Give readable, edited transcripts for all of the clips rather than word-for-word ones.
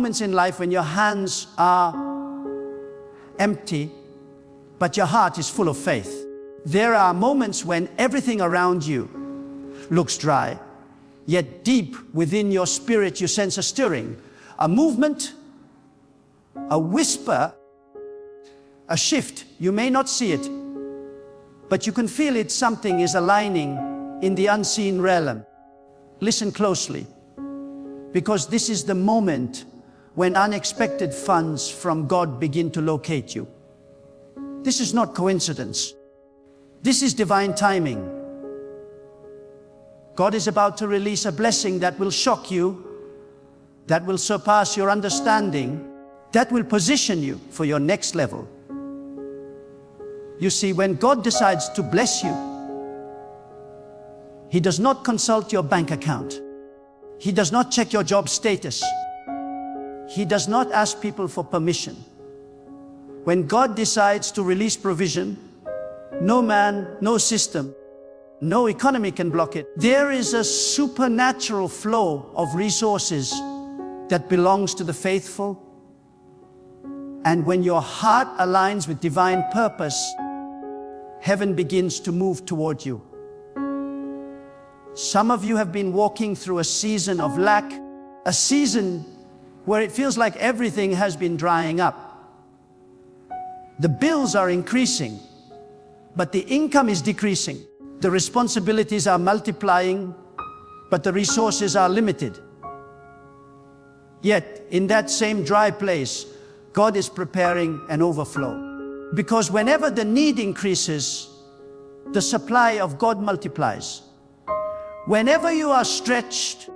Moments in life when your hands are empty, but your heart is full of faith. There are moments when everything around you looks dry, yet deep within your spirit you sense a stirring, a movement, a whisper, a shift. You may not see it, but you can feel it. Something is aligning in the unseen realm. Listen closely, because this is the moment when unexpected funds from God begin to locate you. This is not coincidence. This is divine timing. God is about to release a blessing that will shock you, that will surpass your understanding, that will position you for your next level. You see, when God decides to bless you, He does not consult your bank account. He does not check your job status. He does not ask people for permission. When God decides to release provision, no man, no system, no economy can block it. There is a supernatural flow of resources that belongs to the faithful. And when your heart aligns with divine purpose, heaven begins to move toward you. Some of you have been walking through a season of lack, a season where it feels like everything has been drying up. The bills are increasing, but the income is decreasing. The responsibilities are multiplying, but the resources are limited. Yet, in that same dry place, God is preparing an overflow. Because whenever the need increases, the supply of God multiplies. Whenever you are stretched,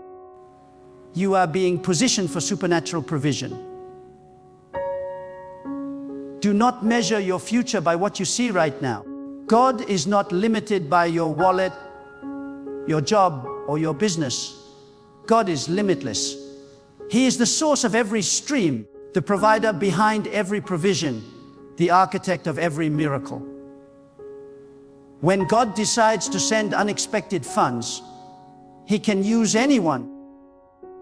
you are being positioned for supernatural provision. Do not measure your future by what you see right now. God is not limited by your wallet, your job, or your business. God is limitless. He is the source of every stream, the provider behind every provision, the architect of every miracle. When God decides to send unexpected funds, He can use anyone,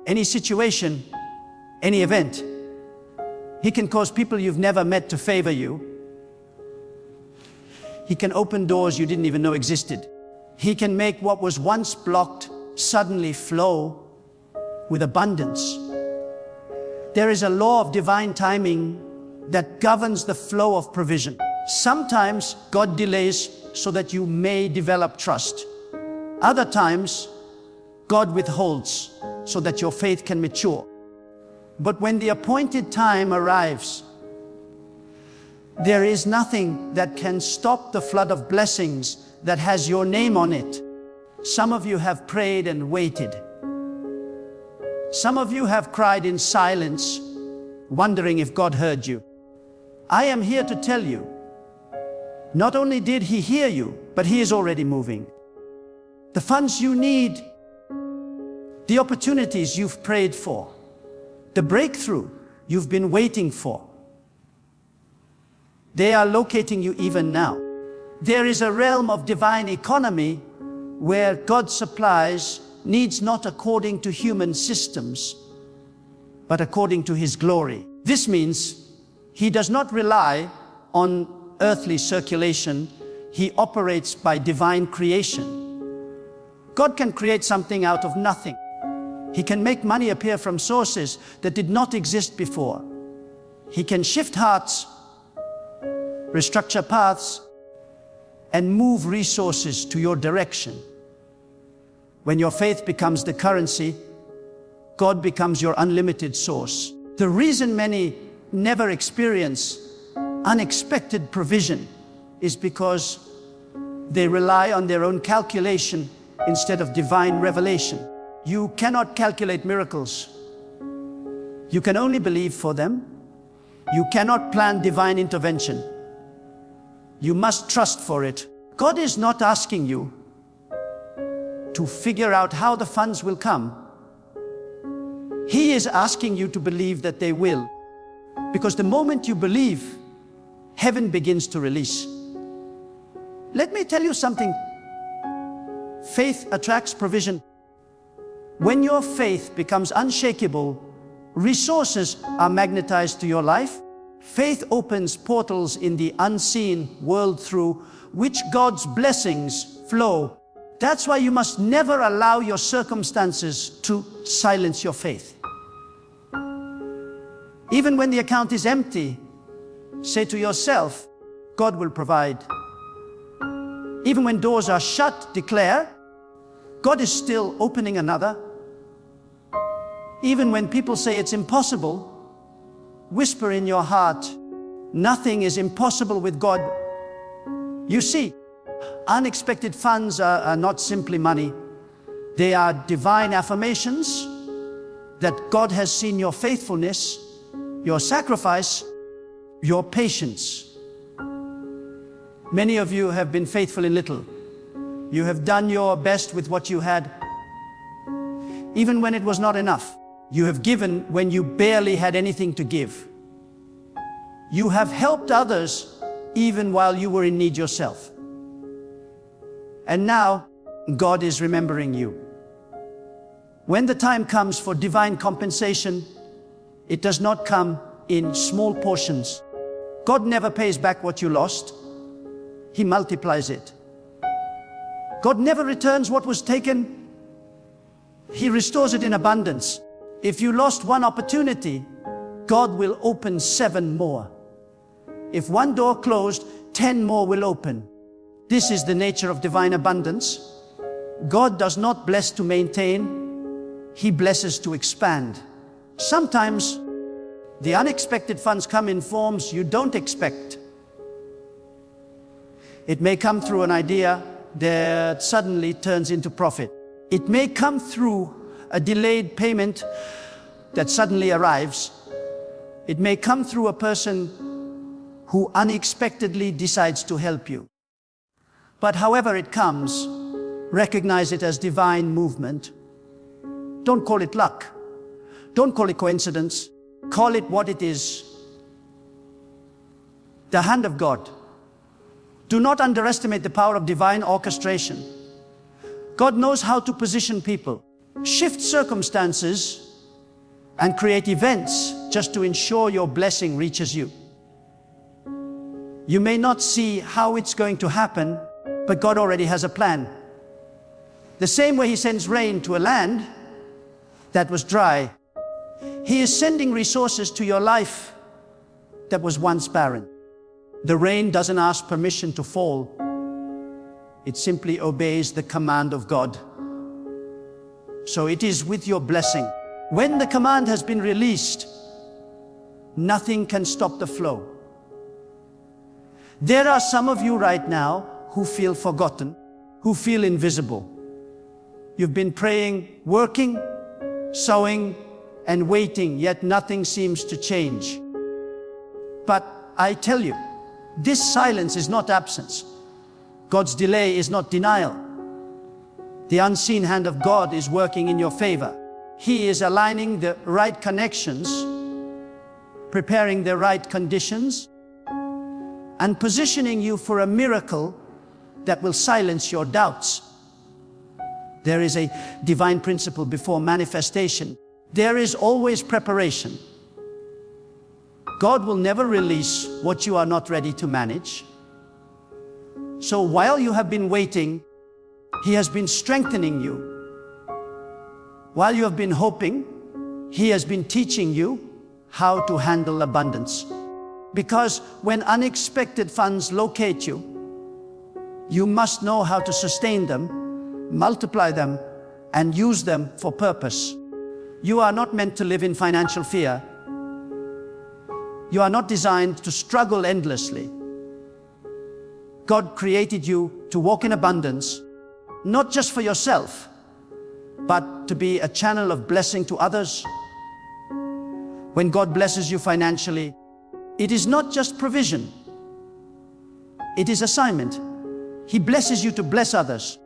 any situation, any event. He can cause people you've never met to favor you. He can open doors you didn't even know existed. He can make what was once blocked suddenly flow with abundance. There is a law of divine timing that governs the flow of provision. Sometimes God delays so that you may develop trust. Other times, God withholds so that your faith can mature. But when the appointed time arrives, there is nothing that can stop the flood of blessings that has your name on it. Some of you have prayed and waited. Some of you have cried in silence, wondering if God heard you. I am here to tell you, not only did He hear you, but He is already moving. The funds you need, the opportunities you've prayed for, the breakthrough you've been waiting for, they are locating you even now. There is a realm of divine economy where God's supplies needs not according to human systems, but according to His glory. This means He does not rely on earthly circulation. He operates by divine creation. God can create something out of nothing. He can make money appear from sources that did not exist before. He can shift hearts, restructure paths, and move resources to your direction. When your faith becomes the currency, God becomes your unlimited source. The reason many never experience unexpected provision is because they rely on their own calculation instead of divine revelation. You cannot calculate miracles. You can only believe for them. You cannot plan divine intervention. You must trust for it. God is not asking you to figure out how the funds will come. He is asking you to believe that they will. Because the moment you believe, heaven begins to release. Let me tell you something. Faith attracts provision. When your faith becomes unshakable, Resources are magnetized to your life. Faith opens portals in the unseen world through which God's blessings flow. That's why you must never allow your circumstances to silence your faith. Even when the account is empty, say to yourself, God will provide. Even when doors are shut, declare, God is still opening another. Even when people say it's impossible, whisper in your heart, nothing is impossible with God. You see, unexpected funds are not simply money. They are divine affirmations that God has seen your faithfulness, your sacrifice, your patience. Many of you have been faithful in little. You have done your best with what you had, even when it was not enough. You have given when you barely had anything to give. You have helped others even while you were in need yourself. And now, God is remembering you. When the time comes for divine compensation, it does not come in small portions. God never pays back what you lost. He multiplies it. God never returns what was taken. He restores it in abundance. If you lost one opportunity, God will open 7 more. If one door closed, 10 more will open. This is the nature of divine abundance. God does not bless to maintain. He blesses to expand. Sometimes the unexpected funds come in forms you don't expect. It may come through an idea that suddenly turns into profit. It may come through a delayed payment that suddenly arrives. It may come through a person who unexpectedly decides to help you. But however it comes, recognize it as divine movement. Don't call it luck. Don't call it coincidence. Call it what it is. The hand of God. Do not underestimate the power of divine orchestration. God knows how to position people, shift circumstances, and create events just to ensure your blessing reaches you. You may not see how it's going to happen, but God already has a plan. The same way He sends rain to a land that was dry, He is sending resources to your life that was once barren. The rain doesn't ask permission to fall. It simply obeys the command of God. So it is with your blessing. When the command has been released, nothing can stop the flow. There are some of you right now who feel forgotten, who feel invisible. You've been praying, working, sowing, and waiting, yet nothing seems to change. But I tell you, this silence is not absence. God's delay is not denial. The unseen hand of God is working in your favor. He is aligning the right connections, preparing the right conditions, and positioning you for a miracle that will silence your doubts. There is a divine principle before manifestation. There is always preparation. God will never release what you are not ready to manage. So while you have been waiting, He has been strengthening you. While you have been hoping, He has been teaching you how to handle abundance. Because when unexpected funds locate you, you must know how to sustain them, multiply them, and use them for purpose. You are not meant to live in financial fear. You are not designed to struggle endlessly. God created you to walk in abundance, not just for yourself, but to be a channel of blessing to others. When God blesses you financially, it is not just provision. It is assignment. He blesses you to bless others.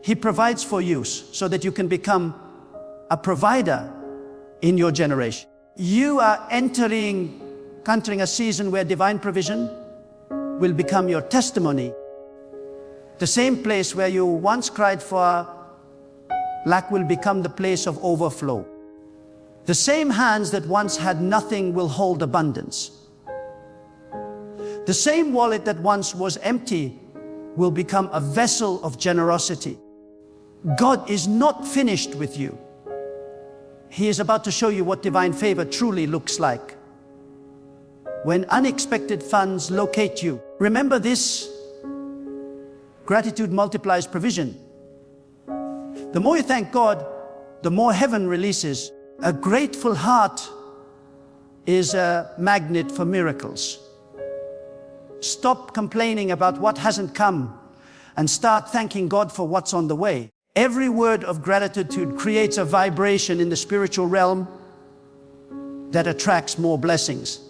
He provides for you so that you can become a provider in your generation. You are entering a season where divine provision will become your testimony. The same place where you once cried for lack will become the place of overflow. The same hands that once had nothing will hold abundance. The same wallet that once was empty will become a vessel of generosity. God is not finished with you. He is about to show you what divine favor truly looks like. When unexpected funds locate you, remember this: gratitude multiplies provision. The more you thank God, the more heaven releases. A grateful heart is a magnet for miracles. Stop complaining about what hasn't come and start thanking God for what's on the way. Every word of gratitude creates a vibration in the spiritual realm that attracts more blessings.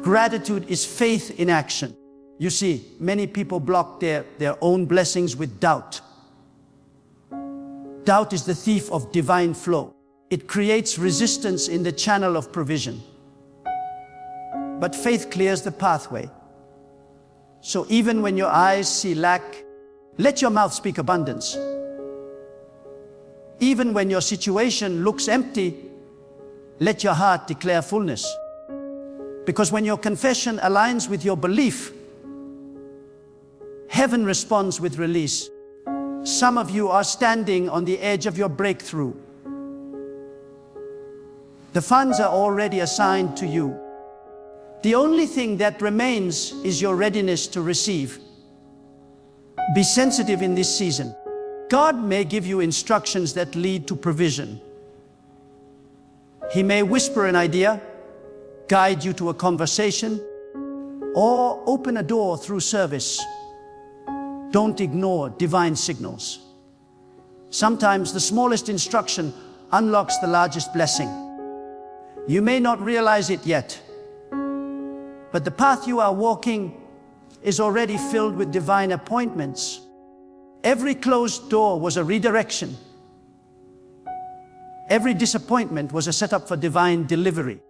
Gratitude is faith in action. You see, many people block their own blessings with doubt. Doubt is the thief of divine flow. It creates resistance in the channel of provision. But faith clears the pathway. So even when your eyes see lack, let your mouth speak abundance. Even when your situation looks empty, let your heart declare fullness. Because when your confession aligns with your belief, heaven responds with release. Some of you are standing on the edge of your breakthrough. The funds are already assigned to you. The only thing that remains is your readiness to receive. Be sensitive in this season. God may give you instructions that lead to provision. He may whisper an idea, guide you to a conversation, or open a door through service. Don't ignore divine signals. Sometimes the smallest instruction unlocks the largest blessing. You may not realize it yet, but the path you are walking is already filled with divine appointments. Every closed door was a redirection. Every disappointment was a setup for divine delivery.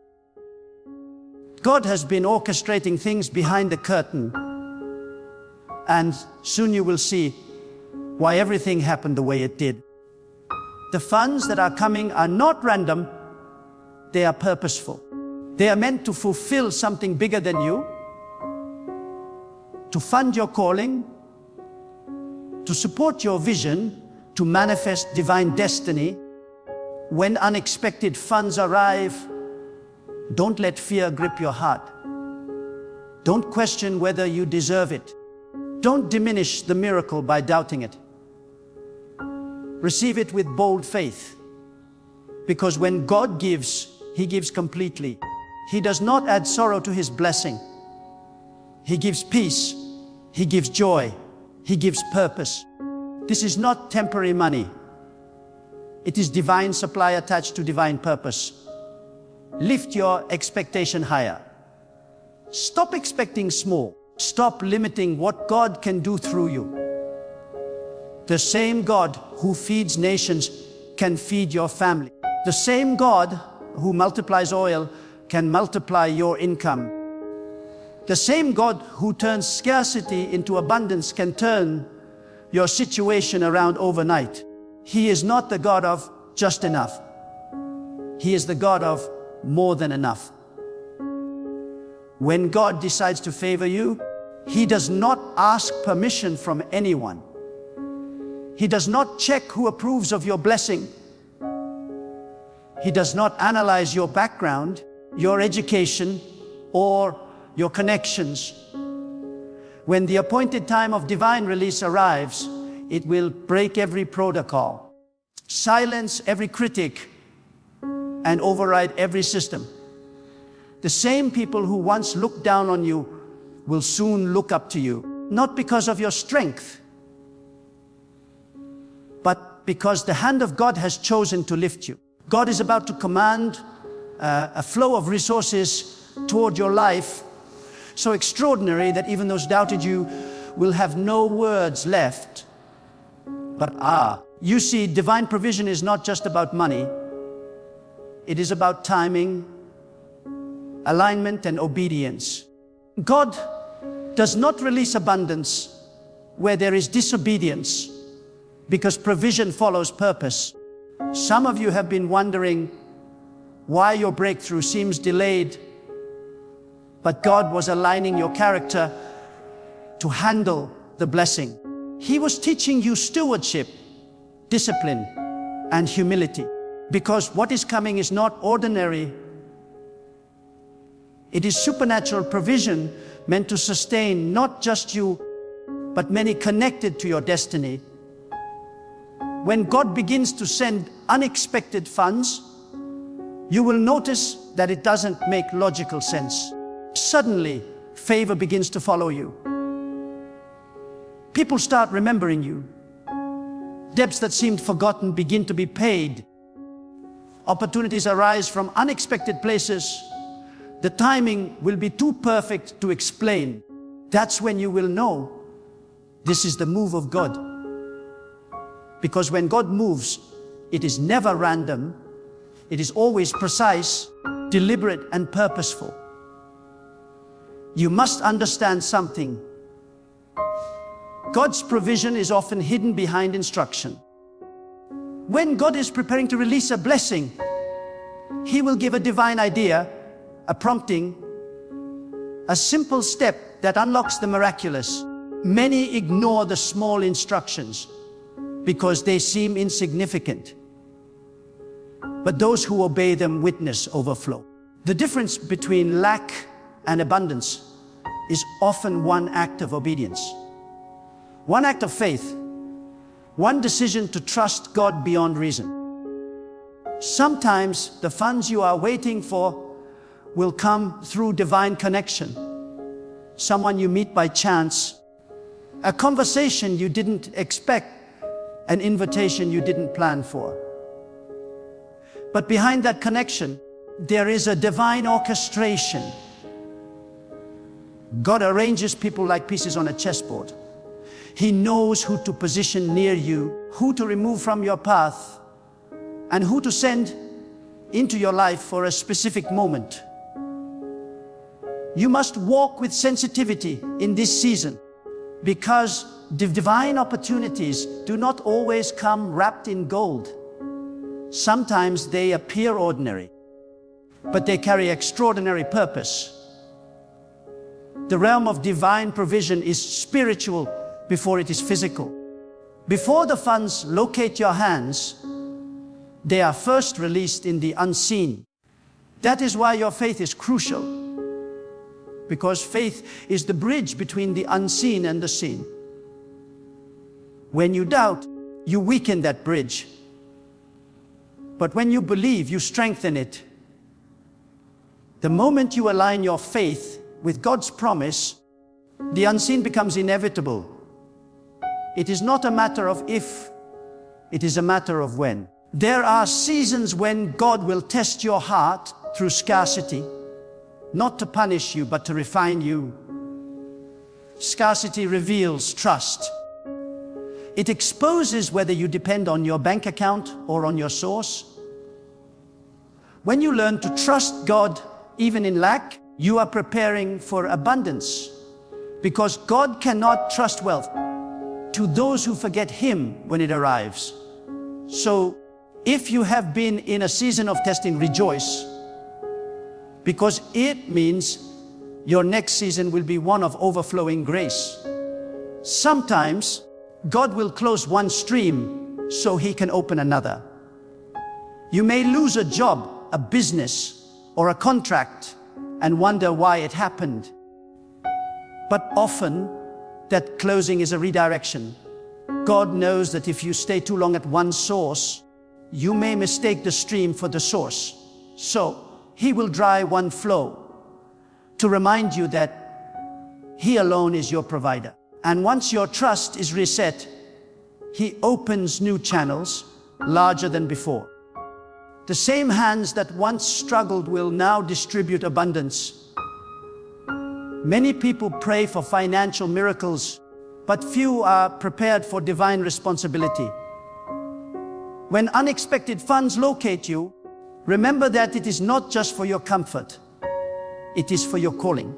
God has been orchestrating things behind the curtain, and soon you will see why everything happened the way it did. The funds that are coming are not random, they are purposeful. They are meant to fulfill something bigger than you, to fund your calling, to support your vision, to manifest divine destiny. When unexpected funds arrive, don't let fear grip your heart. Don't question whether you deserve it. Don't diminish the miracle by doubting it. Receive it with bold faith, because when God gives, He gives completely. He does not add sorrow to His blessing. He gives peace, He gives joy, He gives purpose. This is not temporary money. It is divine supply attached to divine purpose. Lift your expectation higher. Stop expecting small. Stop limiting what God can do through you. The same God who feeds nations can feed your family. The same God who multiplies oil can multiply your income. The same God who turns scarcity into abundance can turn your situation around overnight. He is not the God of just enough. He is the God of more than enough. When God decides to favor you, He does not ask permission from anyone. He does not check who approves of your blessing. He does not analyze your background, your education, or your connections. When the appointed time of divine release arrives, it will break every protocol, silence every critic, and override every system. The same people who once looked down on you will soon look up to you, not because of your strength, but because the hand of God has chosen to lift you. God is about to command a flow of resources toward your life so extraordinary that even those doubted you will have no words left but ah. You see, divine provision is not just about money. It is about timing, alignment, and obedience. God does not release abundance where there is disobedience, because provision follows purpose. Some of you have been wondering why your breakthrough seems delayed, but God was aligning your character to handle the blessing. He was teaching you stewardship, discipline, and humility. Because what is coming is not ordinary. It is supernatural provision meant to sustain not just you, but many connected to your destiny. When God begins to send unexpected funds, you will notice that it doesn't make logical sense. Suddenly, favor begins to follow you. People start remembering you. Debts that seemed forgotten begin to be paid. Opportunities arise from unexpected places. The timing will be too perfect to explain. That's when you will know this is the move of God. Because when God moves, it is never random. It is always precise, deliberate, and purposeful. You must understand something. God's provision is often hidden behind instruction. When God is preparing to release a blessing, He will give a divine idea, a prompting, a simple step that unlocks the miraculous. Many ignore the small instructions because they seem insignificant. But those who obey them witness overflow. The difference between lack and abundance is often one act of obedience. One act of faith. One decision to trust God beyond reason. Sometimes the funds you are waiting for will come through divine connection. Someone you meet by chance. A conversation you didn't expect. An invitation you didn't plan for. But behind that connection, there is a divine orchestration. God arranges people like pieces on a chessboard. He knows who to position near you, who to remove from your path, and who to send into your life for a specific moment. You must walk with sensitivity in this season, because divine opportunities do not always come wrapped in gold. Sometimes they appear ordinary, but they carry extraordinary purpose. The realm of divine provision is spiritual before it is physical. Before the funds locate your hands, they are first released in the unseen. That is why your faith is crucial, because faith is the bridge between the unseen and the seen. When you doubt, you weaken that bridge. But when you believe, you strengthen it. The moment you align your faith with God's promise, the unseen becomes inevitable. It is not a matter of if, it is a matter of when. There are seasons when God will test your heart through scarcity, not to punish you, but to refine you. Scarcity reveals trust. It exposes whether you depend on your bank account or on your source. When you learn to trust God, even in lack, you are preparing for abundance. Because God cannot trust wealth to those who forget Him when it arrives. So, if you have been in a season of testing, rejoice. Because it means your next season will be one of overflowing grace. Sometimes, God will close one stream so He can open another. You may lose a job, a business, or a contract and wonder why it happened. But often, that closing is a redirection. God knows that if you stay too long at one source, you may mistake the stream for the source. So, He will dry one flow to remind you that He alone is your provider. And once your trust is reset, He opens new channels larger than before. The same hands that once struggled will now distribute abundance. Many people pray for financial miracles, but few are prepared for divine responsibility. When unexpected funds locate you, remember that it is not just for your comfort, it is for your calling.